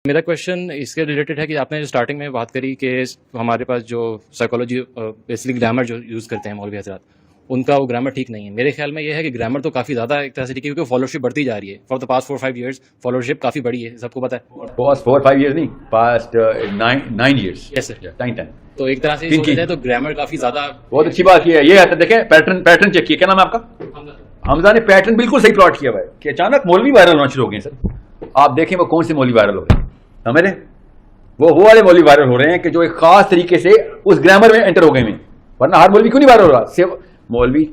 میرا کوشچن اس کے ریلیٹڈ ہے کہ آپ نے جو اسٹارٹنگ میں بات کری کہ ہمارے پاس جو سائیکالوجی بیسکلی گرامر جو یوز کرتے ہیں مولوی حضرات، ان کا وہ گرامر ٹھیک نہیں ہے. میرے خیال میں یہ ہے کہ گرامر تو کافی زیادہ ایک طرح سے ٹھیک ہے کیونکہ فالوورشپ بڑھتی جا رہی ہے. فار دا پاسٹ 4-5 ایئرس فالوورشپ کافی بڑی ہے، سب کو پتا ہے. پاسٹ 4-5 ایئرس نہیں، پاسٹ 9 ایئرس. یس سر. 10. تو ایک طرح سے سوچا جائے تو گرامر کافی زیادہ. بہت اچھی بات یہ ہے. یہ آتا دیکھیں پیٹرن چیک کیا. کیا نام ہے آپ کا؟ حمزہ نے پیٹرن بالکل صحیح پلاٹ کیا ہوا ہے کہ اچانک مولوی وائرل ہونا شروع ہو گئے ہیں. سر آپ دیکھیں وہ کون سے مولوی وائرل ہو رہے ہیں. سمجھ رہے وہ والے مولوی وائرل ہو رہے ہیں کہ جو ایک خاص طریقے سے اس گرامر میں انٹر ہو گئے ہیں. ورنہ ہر مولوی کیوں نہیں وائرل ہو رہا؟ صرف مولوی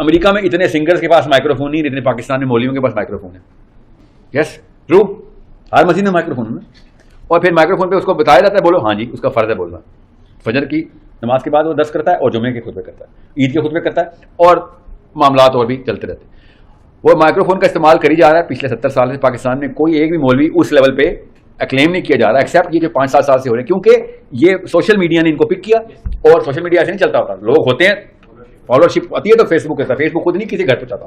امریکہ میں اتنے سنگرز کے پاس مائکرو فون نہیں، اتنے پاکستان میں مولویوں کے پاس مائکرو فون ہے. یس ٹرو. ہر مسجد میں مائکرو فون ہے اور پھر مائکرو فون پہ اس کو بتایا جاتا ہے بولو ہاں جی اس کا فرض ہے بولنا. فجر کی نماز کے بعد وہ 10 کرتا ہے اور جمعے کے خطبے کرتا ہے، عید کے خطبے کرتا ہے اور معاملات اور بھی چلتے رہتے ہیں. وہ مائکرو فون کا استعمال کری جا رہا ہے پچھلے 70 سال سے. پاکستان میں کوئی ایک بھی مولوی اس لیول پہ اکلیم نہیں کیا جا رہا ایکسیپٹ یہ جو 5-7 سال سے ہو رہے ہیں، کیونکہ یہ سوشل میڈیا نے ان کو پک کیا. اور سوشل میڈیا ایسے نہیں چلتا ہوتا. لوگ ہوتے ہیں فالوورشپ آتی ہے تو فیس بک کرتا ہے. فیس بک خود نہیں کسی گھر پہ چاہتا.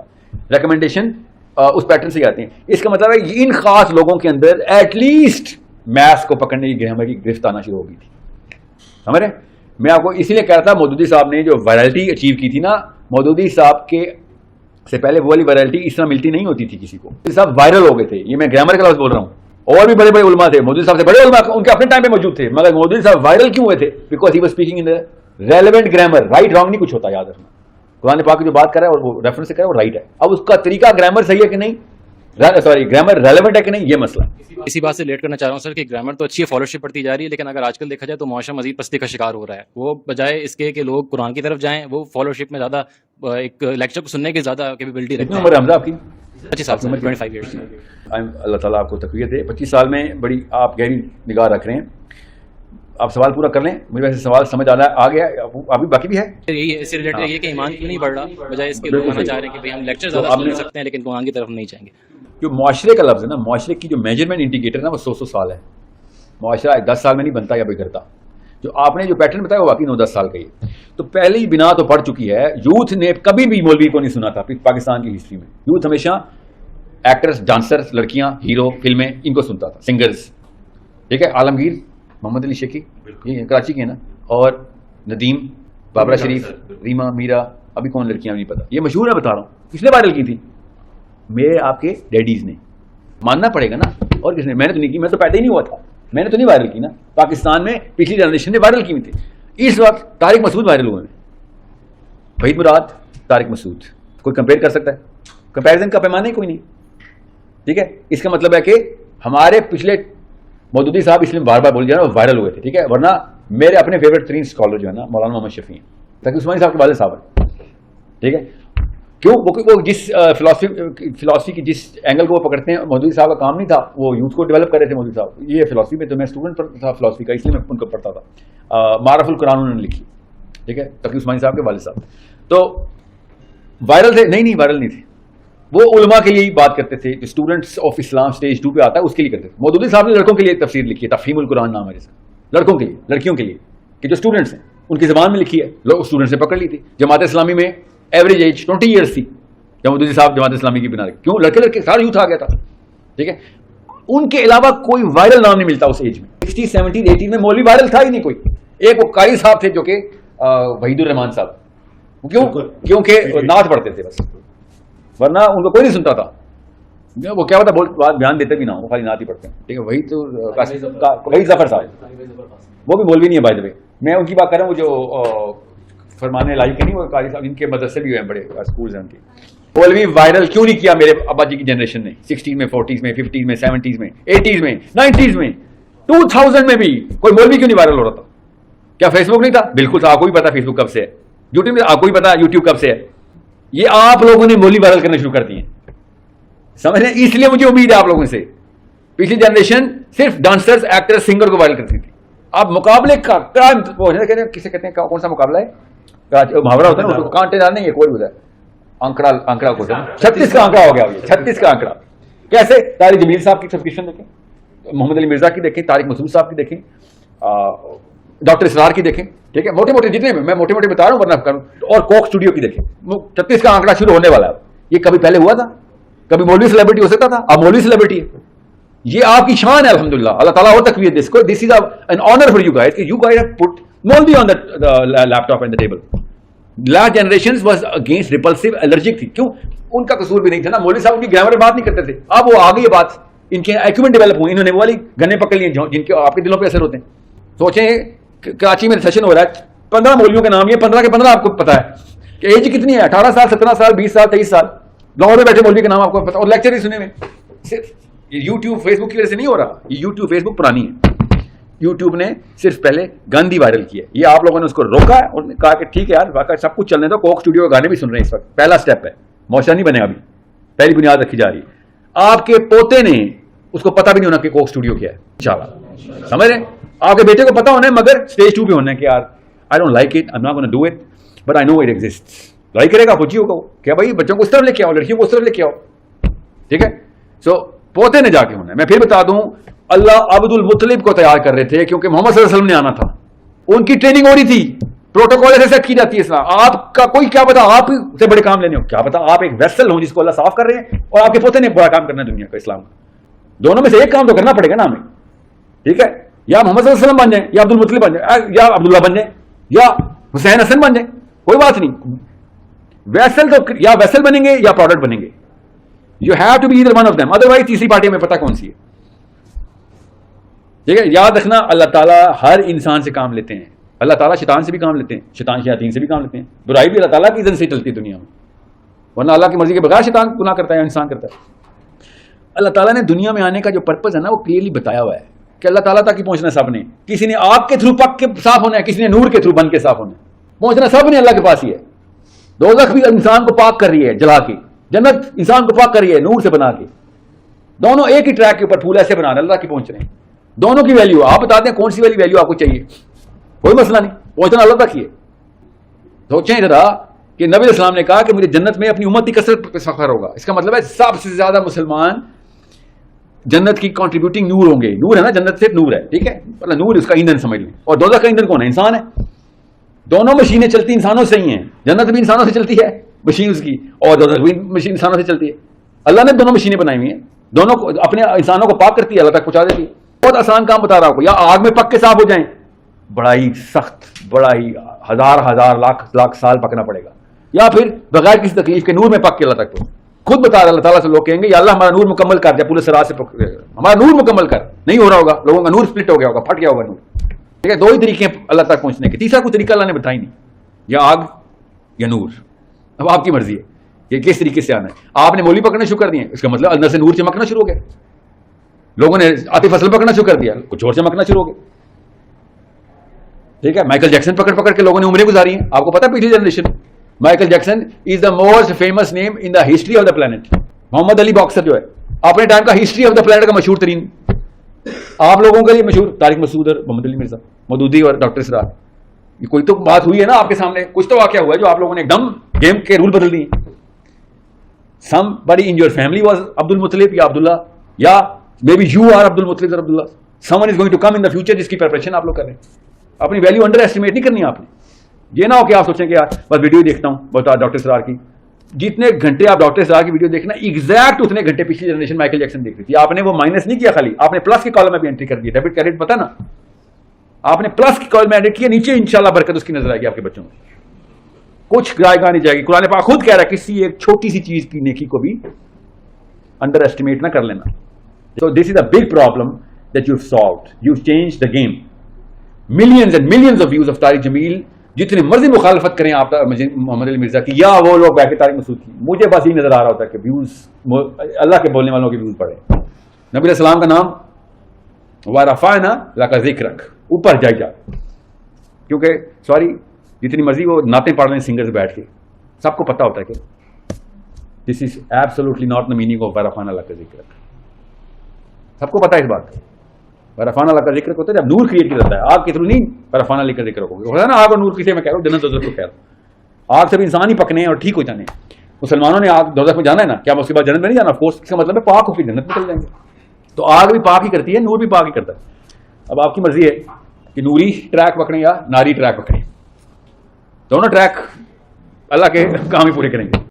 ریکمنڈیشن اس پیٹرن سے ہی آتے ہیں. اس کا مطلب ہے ان خاص لوگوں کے اندر ایٹ لیسٹ میتھس کو پکڑنے کی گرامر کی گرفت آنا شروع ہو گئی تھی. سمجھ رہے؟ میں آپ کو اسی لیے کہہ رہا تھا مودودی صاحب نے جو وائرلٹی اچیو کی تھی نا، مودودی صاحب کے سے پہلے وہ والی وائرلٹی اس طرح ملتی نہیں ہوتی تھی کسی کو. مودودی صاحب وائرل ہو گئے تھے. یہ میں گرامر کا لفظ بول رہا ہوں. اور بھی بڑے بڑے علماء تھے مودودی صاحب سے بڑے علماء ان کے اپنے ٹائم پہ موجود تھے، مگر مودودی صاحب وائرل کیوں ہوئے تھے؟ Because he was speaking in relevant grammar. Right wrong نہیں کچھ ہوتا، یاد رکھنا. قرآن پاک کی جو بات کر رہا ہے اور وہ ریفرنس سے کر رہا ہے وہ رائٹ ہے. اب اس کا طریقہ گرامر صحیح ہے کہ نہیں، سوری گرامر ریلیونٹ ہے کہ نہیں، یہ مسئلہ. اسی بات سے لیٹ کرنا چاہ رہا ہوں سر کہ گرامر تو اچھی ہے، فالوورشپ بڑھتی جا رہی ہے، لیکن اگر آج کل دیکھا جائے تو معاشرہ مزید پستی کا شکار ہو رہا ہے. وہ بجائے اس کے کہ لوگ قرآن کی طرف جائیں وہ فالوورشپ میں زیادہ ایک لیکچر کو سننے کی زیادہ کیپیبلٹی رکھتے ہیں. عمر حمزہ آپ کی 25 سال سے 25 ایئرس. اللہ تعالیٰ آپ کو تقویت دے. 25 سال میں بڑی آپ گہری نگاہ رکھ رہے ہیں. آپ سوال پورا کر لیں. مجھے ویسے سوال سمجھ آ گیا. ابھی باقی بھی ہے یہی اس سے ریلیٹڈ یہ کہ ایمان کیوں نہیں بڑھ رہا، بجائے اس کے لوگ کہنا چاہ رہے ہیں کہ ہم لیکچر زیادہ سن سکتے ہیں لیکن قرآن کی طرف نہیں جائیں گے. جو معاشرے کا لفظ ہے نا، معاشرے کی جو میجرمنٹ انڈیکیٹر نا وہ 100 سال ہے. معاشرہ 10 سال میں نہیں بنتا یا بگڑتا. جو آپ نے جو پیٹرن بتایا وہ واقعی 9-10 سال کا ہی ہے. تو پہلی بنا تو پڑ چکی ہے. یوتھ نے کبھی بھی مولوی کو نہیں سنا تھا پاکستان کی ہسٹری میں. یوتھ ہمیشہ ایکٹرز، ڈانسرز، لڑکیاں، ہیرو، فلمیں ان کو سنتا تھا، سنگرز. ٹھیک ہے. عالمگیر، محمد علی شیخی یہ کراچی کے ہیں نا، اور ندیم، بابرا شریف، ریما، میرا، ابھی کون لڑکیاں نہیں پتا. یہ مشہور ہے بتا رہا ہوں. کس نے وائرل کی تھی؟ میرے آپ کے ڈیڈیز نے. ماننا پڑے گا نا. اور کس نے؟ میں نے تو نہیں کی. میں تو پیدا ہی نہیں ہوا تھا. میں نے تو نہیں وائرل کی نا. پاکستان میں پچھلی جنریشن نے وائرل کی ہوئی تھی. اس وقت طارق مسعود وائرل ہوئے ہیں. وحید مراد، طارق مسعود. کوئی کمپیئر کر سکتا ہے؟ کمپیریزن کا پیمانہ ہی کوئی نہیں. ٹھیک ہے. اس کا مطلب ہے کہ ہمارے پچھلے مودودی صاحب اس لیے بار بار بول جا رہے ہیں وائرل ہوئے تھے. ٹھیک ہے. ورنہ میرے اپنے فیوریٹ 3 اسکالر جو ہے نا مولانا محمد شفیع ہیں، تاکہ عثمانی صاحب کے والد صاحب ہیں. ٹھیک ہے. کیوں؟ وہ جس فلاسفی کی جس اینگل کو وہ پکڑتے ہیں، مودودی صاحب کا کام نہیں تھا. وہ یوتھ کو ڈیولپ کر رہے تھے مودودی صاحب. یہ فلاسفی میں تو میں اسٹوڈنٹ تھا فلاسفی کا، اس لیے میں ان کو پڑھتا تھا. معرف القرآن انہوں نے لکھی. ٹھیک ہے. تقی عثمانی صاحب کے والد صاحب. تو وائرل تھے؟ نہیں وائرل نہیں تھے. وہ علماء کے لیے بات کرتے تھے. جو اسٹوڈنٹس آف اسلام سٹیج 2 پہ آتا ہے اس کے لیے کرتے تھے. مودودی صاحب نے لڑکوں کے لیے تفسیر لکھی ہے، تفہیم القرآن نام ہے جس کا. لڑکوں کے لیے، لڑکیوں کے لیے، کہ جو اسٹوڈنٹس ہیں ان کی زبان میں لکھی ہے. لوگ اسٹوڈنٹس نے پکڑ لی تھی. جماعت اسلامی میں ایوریج ایج 20 ایئرس تھی جب مودودی صاحب جماعت اسلامی کی بنا رکھی. کیوں؟ لڑکے سارا یوتھ آ گیا تھا. ٹھیک ہے. ان کے علاوہ کوئی وائرل نام نہیں ملتا اس ایج میں. 60, 70, 80 میں مولوی وائرل تھا ہی نہیں کوئی. ایک وہ قاری صاحب تھے جو کہ وحید الرحمان صاحب. کیونکہ نعت پڑھتے تھے بس، ورنہ ان کو کوئی نہیں سنتا تھا. وہ کیا ہوتا بات بیان دیتے بھی نہ ہو، وہ خالی نعت ہی پڑھتے ہیں. ٹھیک ہے. وحید ظفر صاحب وہ بھی مولوی نہیں ہے بائی دا وے. میں ان کی بات کر رہا ہوں وہ جو فرمانے لائی کے نہیں، وہ قاری صاحب ان کے مدرسے بھی ہوئے ہیں، بڑے اسکولز ہیں ان کے. مولوی وائرل کیوں نہیں کیا میرے ابا جی کی جنریشن نے؟ 60 میں، 40 میں، 50 میں، 70 میں، 80 میں، 90 میں، 2000 میں بھی کوئی مولوی کیوں نہیں وائرل ہو رہا تھا؟ کیا فیس بک نہیں تھا؟ بالکل تھا. آپ کو بھی پتا فیس بک کب سے ہے. یوٹیوب میں آپ کو بھی پتا یوٹیوب کب سے ہے. یہ آپ لوگوں نے مولوی وائرل کرنا شروع کر دیے. سمجھ رہے ہیں؟ اس لیے مجھے امید ہے آپ لوگوں سے. پچھلی جنریشن صرف ڈانسرز، ایکٹر، سنگر کو وائرل کرتی تھی. اب مقابلے کا کسے کہتے ہیں؟ کون سا مقابلہ ہے؟ محاورہ ہوتا ہے نا، کانٹے دار نہیں ہے کوئی ہوتا ہے. آنکڑا کو 36 کا آنکڑا ہو گیا. 36 کا آنکڑا کیسے؟ طارق جمیل صاحب کی سبسکرپشن دیکھیں، محمد علی مرزا کی دیکھیں، طارق مسعود صاحب کی دیکھیں، ڈاکٹر اسرار کی دیکھیں. ٹھیک ہے. موٹے موٹے جتنے میں موٹے موٹے بتا رہا ہوں ورنہ کروں. اور کوک اسٹوڈیو کی دیکھیں. 36 کا آنکڑا شروع ہونے والا ہے. یہ کبھی پہلے ہوا تھا؟ کبھی مولوی سیلیبریٹی ہو سکتا تھا؟ اب مولوی سیلیبریٹی ہے. یہ آپ کی شان ہے الحمدللہ. اللہ تعالیٰ اور تقویت دے اس کو. This is an honour for you guys کہ یو گائز ہیو پٹ مولوی on the laptop and the table. Last generation was against repulsive allergic تھی. کیوں؟ ان کا قصور بھی نہیں تھا نا. مولوی صاحب ان کی گرامر بات نہیں کرتے تھے. اب وہ آ گئی بات, ان کے ایکوپمنٹ ڈیولپ ہوئے, انہوں نے وہ والی گنے پکڑ لیے جن کے آپ کے دلوں پہ اثر ہوتے ہیں. سوچیں کراچی میں سیشن ہو رہا ہے, 15 مولویوں کے نام, یہ 15 کے 15 آپ کو پتا ہے کہ ایج کتنی ہے, 18 سال 17 سال 20 سال 23 سال. لاہور میں بیٹھے مولوی کے نام آپ کو پتا, اور لیکچر ہی سنے میں. صرف یوٹیوب فیس بک کی وجہ سے نہیں ہو رہا. یہ یوٹیوب فیس بک پرانی ہے. یوٹیوب نے صرف پہلے گاندھی وائرل کیا, یہ آپ لوگوں نے اس کو روکا ہے اور کہا کہ ٹھیک ہے یار واقعی سب کچھ چلنے دو. کوک اسٹوڈیو کے گانے بھی سن رہے ہیں اس وقت. پہلا سٹیپ ہے, معاشرہ نہیں بنے. ابھی پہلی بنیاد رکھی جا رہی ہے. آپ کے پوتے نے اس کو پتا بھی نہیں ہونا کہ کوک اسٹوڈیو کیا ہے. انشاءاللہ سمجھ رہے ہیں. آپ کے بیٹے کو پتا ہونا ہے مگر اسٹیج 2 پہ ہونا ہے کہ یار I don't like it, I am not gonna do it, but I know it exists. Like کرے گا پوچھی ہوگا کہ بھائی بچوں کو اس طرف لے کے آؤ, لڑکیوں کو اس طرف لے کے آؤ. ٹھیک ہے. سو پوتے نے جا کے ہونا ہے. میں پھر بتا دوں, اللہ عبد المطلب کو تیار کر رہے تھے کیونکہ محمد صلی اللہ علیہ وسلم نے آنا تھا. ان کی ٹریننگ ہو رہی تھی, پروٹوکول ایسے سیٹ کی جاتی ہے اسلام. آپ کا کوئی کیا پتا آپ سے بڑے کام لینے ہو, کیا پتا آپ ایک ویسل ہوں جس کو اللہ صاف کر رہے ہیں اور آپ کے پوتے نے بڑا کام کرنا ہے دنیا کا, اسلام کا. دونوں میں سے ایک کام تو کرنا پڑے گا نا ہمیں. ٹھیک ہے. یا محمد صلی اللہ علیہ وسلم بن جائیں, یا عبد المطلب بن جائیں, یا عبداللہ بن جائیں, یا حسین حسن بن جائیں, کوئی بات نہیں. ویسل تو یا ویسل بنیں گے یا پروڈکٹ بنیں گے. You have to be either one of them, otherwise تیسری پارٹی میں پتا کون سی ہے. ٹھیک ہے. یاد رکھنا اللہ تعالیٰ ہر انسان سے کام لیتے ہیں. اللہ تعالیٰ شیطان سے بھی کام لیتے ہیں, شیطان شیاطین سے بھی کام لیتے ہیں. برائی بھی اللہ تعالیٰ کی اذن سے چلتی ہے دنیا میں, ورنہ اللہ کی مرضی کے بغیر شیطان گناہ کرتا ہے, انسان کرتا ہے. اللہ تعالیٰ نے دنیا میں آنے کا جو پرپز ہے نا وہ کلیئرلی بتایا ہوا ہے کہ اللہ تعالیٰ تک ہی پہنچنا سب نے. کسی نے آگ کے تھرو پک کے صاف ہونا ہے, کسی نے نور کے تھرو بن کے صاف ہونا ہے. پہنچنا سب نے اللہ کے پاس ہی ہے. دوزخ بھی انسان کو پاک کر رہی ہے جلا کے, جنت انسان کو پاک کر رہی ہے نور سے بنا کے. دونوں ایک ہی ٹریک کے اوپر پھول ایسے بنا رہے ہیں, اللہ کی پہنچ رہے ہیں. دونوں کی ویلیو آپ بتا دیں کون سی والی ویلیو آپ کو چاہیے, کوئی مسئلہ نہیں, پہنچنا اللہ تک ہی ہے. سوچیں ذرا کہ نبی علیہ السلام نے کہا کہ مجھے جنت میں اپنی امت کی کثرت پہ فخر ہوگا. اس کا مطلب ہے سب سے زیادہ مسلمان جنت کی کنٹریبیوٹنگ نور ہوں گے. نور ہے نا, جنت سے نور ہے. ٹھیک ہے. نور اس کا ایندھن سمجھ لیں. اور دوزخ کا ایندھن کون ہے؟ انسان ہے. دونوں مشینیں چلتی انسانوں سے ہی ہیں. جنت بھی انسانوں سے چلتی ہے مشین اس کی, اور دوزخ بھی مشین انسانوں سے چلتی ہے. اللہ نے دونوں مشینیں بنائی ہوئی ہیں, دونوں کو اپنے انسانوں کو پاک کرتی ہے, اللہ تک پہنچا دیتی ہے. بہت آسان کام بتا رہا ہوں. یا آگ میں پک کے صاف ہو جائیں, بڑا ہی سخت, بڑا ہی ہزار لاکھ سال پکنا پڑے گا. یا پھر بغیر کسی تکلیف کے نور میں پک کے اللہ تک پہنچ. خود بتا رہا اللہ تعالیٰ سے لوگ کہیں گے یا اللہ ہمارا نور مکمل کر دے, پورے سرا سے ہمارا نور مکمل کر. نہیں ہو رہا ہوگا, لوگوں کا نور سپلٹ ہو گیا ہوگا, پھٹ گیا ہوگا نور. ٹھیک ہے. 2 ہی طریقے ہیں اللہ تک پہنچنے کے, تیسرا کوئی طریقہ اللہ نے بتائی نہیں. یا آگ یا نور, اب آپ کی مرضی ہے کہ کس طریقے سے آنا ہے. آپ نے مولی پکڑنا شروع کر دیے, اس کا مطلب اندر سے نور چمکنا شروع ہو گیا. لوگوں نے عاطف اسلم پکڑنا شروع کر دیا, کچھ اور چمکنا شروع ہو گیا. ٹھیک ہے. مائیکل جیکسن پکڑ کے لوگوں نے عمریں گزاری ہیں. آپ کو پتا ہے پچھلی generation Michael Jackson is the most famous name in the history of the planet. Muhammad Ali boxer جو ہے اپنے ٹائم کا ہسٹری آف دا پلانٹ کا مشہور ترین, آپ لوگوں کے لیے مشہور طارق مسعود اور محمد علی مرزا مودودی اور ڈاکٹر اسرار. یہ کوئی تو بات ہوئی ہے نا آپ کے سامنے, کچھ تو واقعہ ہوا ہے جو آپ لوگوں نے ایک دم گیم کے رول بدل دیے. سم بڑی ان یور فیملی واز عبد المطلب یا عبداللہ, یا may be you are Abdul Muttalib اور Abdullah. Someone is going to come in the future جس کی پریپریشن آپ لوگ کر رہے ہیں. اپنی ویلیو انڈر ایسٹیمیٹ نہیں کرنی آپ نے. یہ نہ ہو کہ آپ سوچیں کہ یار بس ویڈیو دیکھتا ہوں بتا ڈاکٹر اسرار کی. جتنے گھنٹے آپ ڈاکٹر اسرار کی ویڈیو دیکھنا ایگزیکٹ اتنے گھنٹے پچھلی جنریشن مائیکل جیکسن دیکھ رہی تھی. آپ نے وہ مائنس نہیں کیا, خالی آپ نے پلس کے کالم میں بھی انٹری کر دی. ڈیبٹ کریڈٹ پتا نا, آپ نے پلس کی کالم میں ایڈٹ کیا, نیچے انشاءاللہ برکت اس کی نظر آئے گی آپ کے بچوں میں. کچھ گائے گا نہیں جائے گی. قرآن پاک خود کہہ رہا ہے کسی ایک چھوٹی سی چیز کی نیکی کو بھی انڈر ایسٹیمیٹ نہ کر لینا. So this is a big problem that you've solved. You've changed the game. Millions and millions of views of Tariq Jamil. جتنی مرضی مخالفت کریں آپ محمد علی مرزا کی یا وہ لوگ بیٹھے طارق مسعود کی, مجھے بس یہ نظر آ رہا ہوتا ہے کہ ویوز اللہ کے بولنے والوں کے ویوز پڑے. نبی علیہ السلام کا نام وَرَفَعْنَا لَكَ ذِكْرَكَ, اوپر جائے جا, کیونکہ سوری جتنی مرضی وہ نعتیں پڑھ لیں سنگرز بیٹھ کے, سب کو پتہ ہوتا ہے کہ this is absolutely not the meaning of وَرَفَعْنَا لَكَ ذِكْرَكَ. سب کو پتہ ہے اس بات. رفانہ اللہ کا ذکر ہوتا ہے جب نور کریٹ کیا جاتا ہے, آگ کے تھرو نہیں رفانہ اللہ کا ذکر ہوگا نا. آگ اور نور کسے میں کہہ رہا ہوں, جنت دوزخ کو کہہ رہا ہوں. آگ سے بھی انسان ہی پکنے ہیں اور ٹھیک ہو جانے ہیں. مسلمانوں نے آگ دوزخ میں جانا ہے نا, کیا اس کے بعد جنت میں نہیں جانا؟ اس کا مطلب ہے پاک ہو کے جنت میں چل جائیں گے. تو آگ بھی پاک ہی کرتی ہے, نور بھی پاک ہی کرتا ہے. اب آپ کی مرضی ہے کہ نوری ٹریک پکڑیں یا ناری ٹریک پکڑیں. دونوں ٹریک اللہ کے کام ہی پورے کریں گے.